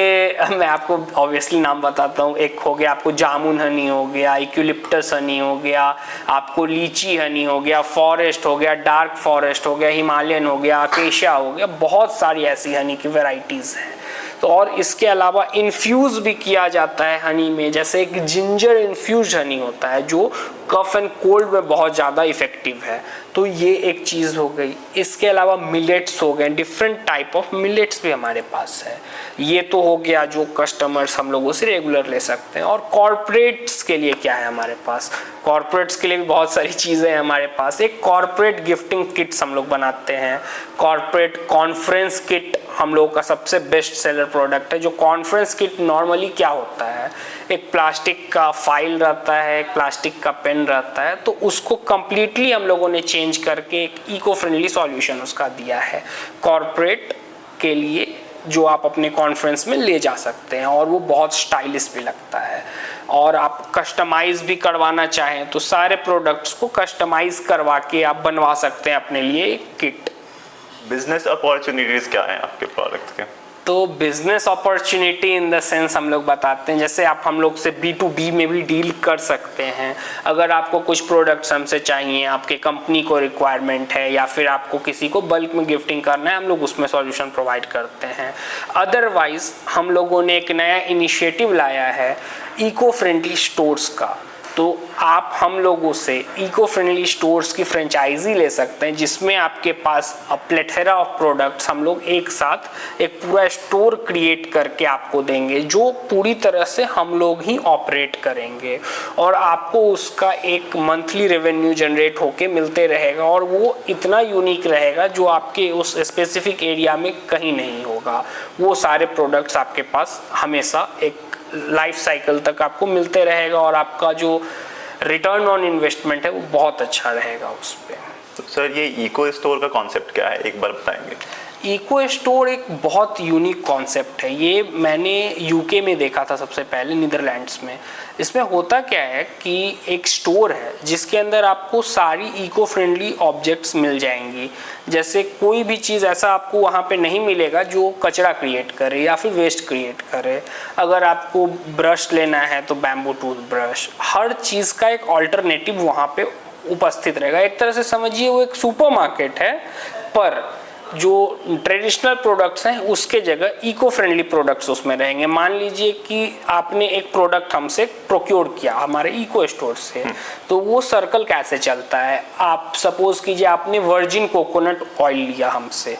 मैं आपको ऑब्वियसली नाम बताता हूँ। एक हो गया आपको जामुन हनी हो गया, इक्यूलिप्टस हनी हो गया, आपको लीची हनी हो गया, फॉरेस्ट हो गया, डार्क फॉरेस्ट हो गया, हिमालयन हो गया, अकेशिया हो गया, बहुत सारी ऐसी हनी की वैरायटीज़ हैं। तो और इसके अलावा इन्फ्यूज़ भी किया जाता है हनी में, जैसे एक जिंजर इन्फ्यूज हनी होता है जो कफ एंड कोल्ड में बहुत ज़्यादा इफ़ेक्टिव है। तो ये एक चीज़ हो गई। इसके अलावा मिलेट्स हो गए, डिफरेंट टाइप ऑफ मिलेट्स भी हमारे पास है। ये तो हो गया जो कस्टमर्स हम लोगों से रेगुलर ले सकते हैं। और कॉर्पोरेट्स के लिए क्या है हमारे पास? कॉर्पोरेट्स के लिए भी बहुत सारी चीज़ें हैं हमारे पास। एक कॉर्पोरेट गिफ्टिंग किट्स हम लोग बनाते हैं। कॉर्पोरेट कॉन्फ्रेंस किट हम लोगों का सबसे बेस्ट सेलर प्रोडक्ट है। जो कॉन्फ्रेंस किट नॉर्मली क्या होता है, एक प्लास्टिक का फाइल रहता है, एक प्लास्टिक का पेन रहता है, तो उसको कंप्लीटली हम लोगों ने चेंज करके एक इको फ्रेंडली सॉल्यूशन उसका दिया है कॉर्पोरेट के लिए, जो आप अपने कॉन्फ्रेंस में ले जा सकते हैं और वो बहुत स्टाइलिश भी लगता है। और आप कस्टमाइज भी करवाना चाहें तो सारे प्रोडक्ट्स को कस्टमाइज करवा के आप बनवा सकते हैं अपने लिए एक किट। बिजनेस अपॉर्चुनिटीज क्या हैं आपके प्रोडक्ट के? तो business opportunity in the sense हम लोग बताते हैं, जैसे आप हम लोग से B2B में भी डील कर सकते हैं। अगर आपको कुछ प्रोडक्ट्स हमसे चाहिए, आपके कंपनी को रिक्वायरमेंट है, या फिर आपको किसी को बल्क में गिफ्टिंग करना है, हम लोग उसमें सॉल्यूशन प्रोवाइड करते हैं। अदरवाइज हम लोगों ने एक नया इनिशिएटिव लाया है इको फ्रेंडली स्टोर्स का। तो आप हम लोगों से इको फ्रेंडली स्टोर्स की फ्रेंचाइजी ले सकते हैं, जिसमें आपके पास प्लेथेरा ऑफ प्रोडक्ट्स हम लोग एक साथ एक पूरा स्टोर क्रिएट करके आपको देंगे, जो पूरी तरह से हम लोग ही ऑपरेट करेंगे और आपको उसका एक मंथली रेवेन्यू जनरेट होके मिलते रहेगा। और वो इतना यूनिक रहेगा जो आपके उस स्पेसिफिक एरिया में कहीं नहीं होगा। वो सारे प्रोडक्ट्स आपके पास हमेशा एक लाइफ साइकिल तक आपको मिलते रहेगा और आपका जो रिटर्न ऑन इन्वेस्टमेंट है वो बहुत अच्छा रहेगा उस पर। तो सर ये इको स्टोर का कॉन्सेप्ट क्या है, एक बार बताएंगे? इको स्टोर एक बहुत यूनिक कॉन्सेप्ट है। ये मैंने यूके में देखा था सबसे पहले, नीदरलैंड्स में। इसमें होता क्या है कि एक स्टोर है जिसके अंदर आपको सारी इको फ्रेंडली ऑब्जेक्ट्स मिल जाएंगी। जैसे कोई भी चीज़ ऐसा आपको वहाँ पे नहीं मिलेगा जो कचरा क्रिएट करे या फिर वेस्ट क्रिएट करे। अगर आपको ब्रश लेना है तो बैम्बू टूथ ब्रश, हर चीज़ का एक ऑल्टरनेटिव वहाँ पे उपस्थित रहेगा। एक तरह से समझिए वो एक सुपरमार्केट है, पर जो ट्रेडिशनल प्रोडक्ट्स हैं उसके जगह इको फ्रेंडली प्रोडक्ट्स उसमें रहेंगे। मान लीजिए कि आपने एक प्रोडक्ट हमसे प्रोक्योर किया हमारे इको स्टोर से, तो वो सर्कल कैसे चलता है? आप सपोज कीजिए आपने वर्जिन कोकोनट ऑयल लिया हमसे,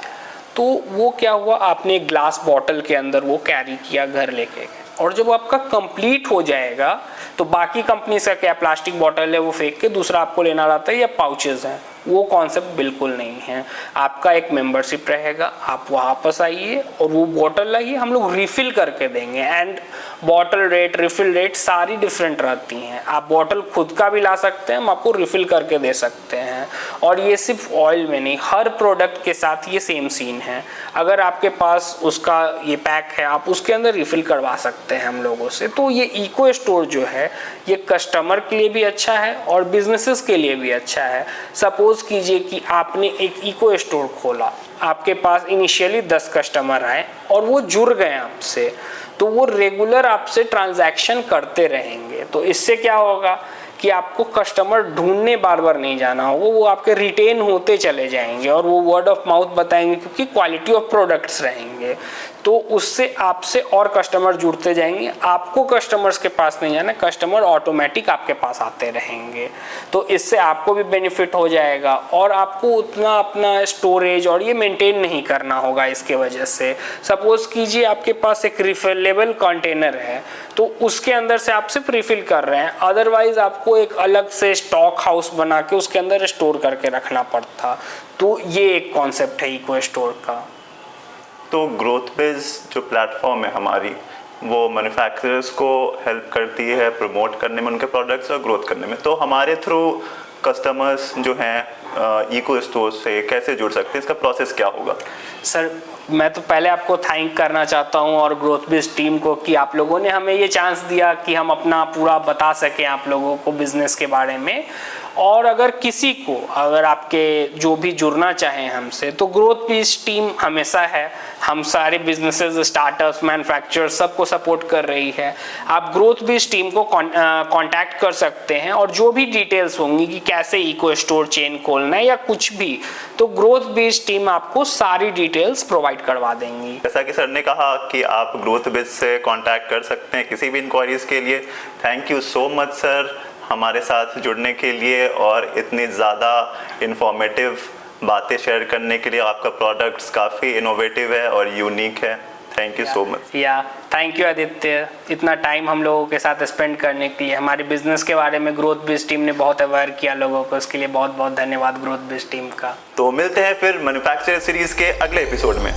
तो वो क्या हुआ, आपने एक ग्लास बॉटल के अंदर वो कैरी किया घर लेके, और जब आपका कंप्लीट हो जाएगा तो बाकी कंपनी से क्या प्लास्टिक बॉटल है वो फेंक के दूसरा आपको लेना रहता है या पाउचेज हैं। वो कॉन्सेप्ट बिल्कुल नहीं है। आपका एक मेंबरशिप रहेगा, आप वापस आइए और वो बॉटल लाइए, हम लोग रिफ़िल करके देंगे। And bottle rate, refill rate सारी डिफरेंट रहती हैं। आप बॉटल खुद का भी ला सकते हैं, हम आपको रिफ़िल करके दे सकते हैं। और ये सिर्फ ऑयल में नहीं, हर प्रोडक्ट के साथ ये सेम सीन है। अगर आपके पास उसका ये पैक है, आप उसके अंदर रिफ़िल करवा सकते हैं हम लोगों से। तो ये इको स्टोर जो है ये कस्टमर के लिए भी अच्छा है और बिजनेसेस के लिए भी अच्छा है। सपोज कीजिए कि आपने एक इको स्टोर खोला, आपके पास इनिशियली 10 कस्टमर आए और वो जुड़ गए आपसे, तो वो रेगुलर आपसे ट्रांजैक्शन करते रहेंगे। तो इससे क्या होगा कि आपको कस्टमर ढूंढने बार बार नहीं जाना होगा, वो आपके रिटेन होते चले जाएंगे और वो वर्ड ऑफ माउथ बताएंगे क्योंकि क्वालिटी ऑफ प्रोडक्ट्स रहेंगे। तो उससे आपसे और कस्टमर जुड़ते जाएंगे। आपको कस्टमर्स के पास नहीं जाना, कस्टमर ऑटोमेटिक आपके पास आते रहेंगे। तो इससे आपको भी बेनिफिट हो जाएगा और आपको उतना अपना स्टोरेज और ये मेंटेन नहीं करना होगा इसके वजह से। सपोज कीजिए आपके पास एक रिफिलेबल कंटेनर है, तो उसके अंदर से आप सिर्फ रिफिल कर रहे हैं, अदरवाइज आपको एक अलग से स्टॉक हाउस बना के उसके अंदर स्टोर करके रखना पड़ता। तो ये एक कॉन्सेप्ट है इको स्टोर का। तो ग्रोथ बेस जो प्लेटफॉर्म है हमारी, वो मैन्युफैक्चरर्स को हेल्प करती है प्रमोट करने में उनके प्रोडक्ट्स और ग्रोथ करने में। तो हमारे थ्रू कस्टमर्स जो हैं इको स्टोर से कैसे जुड़ सकते हैं, इसका प्रोसेस क्या होगा? सर मैं तो पहले आपको थैंक करना चाहता हूं और ग्रोथ बेस टीम को कि आप लोगों ने हमें ये चांस दिया कि हम अपना पूरा बता सकें आप लोगों को बिज़नेस के बारे में। और अगर किसी को, अगर आपके जो भी जुड़ना चाहें हमसे, तो ग्रोथ बेस टीम हमेशा है। हम सारे बिजनेसेस, स्टार्टअप्स, मैन्युफैक्चरर्स सबको सपोर्ट कर रही है। आप ग्रोथ बेस टीम को कांटेक्ट कर सकते हैं और जो भी डिटेल्स होंगी कि कैसे इको स्टोर चेन खोलना है या कुछ भी, तो ग्रोथ बेस टीम आपको सारी डिटेल्स प्रोवाइड करवा देंगी। जैसा कि सर ने कहा कि आप ग्रोथ बेस से कांटेक्ट कर सकते हैं किसी भी इंक्वायरीज के लिए। Thank you so much sir, हमारे साथ जुड़ने के लिए और इतनी ज़्यादा इंफॉर्मेटिव बातें शेयर करने के लिए। आपका प्रोडक्ट्स काफ़ी इनोवेटिव है और यूनिक है। Thank you so much. या थैंक यू आदित्य, इतना टाइम हम लोगों के साथ स्पेंड करने के लिए। हमारे बिजनेस के बारे में ग्रोथ बिज टीम ने बहुत अवेयर किया लोगों को, उसके लिए बहुत बहुत धन्यवाद ग्रोथ बिज टीम का। तो मिलते हैं फिर मैन्युफैक्चरर सीरीज़ के अगले एपिसोड में।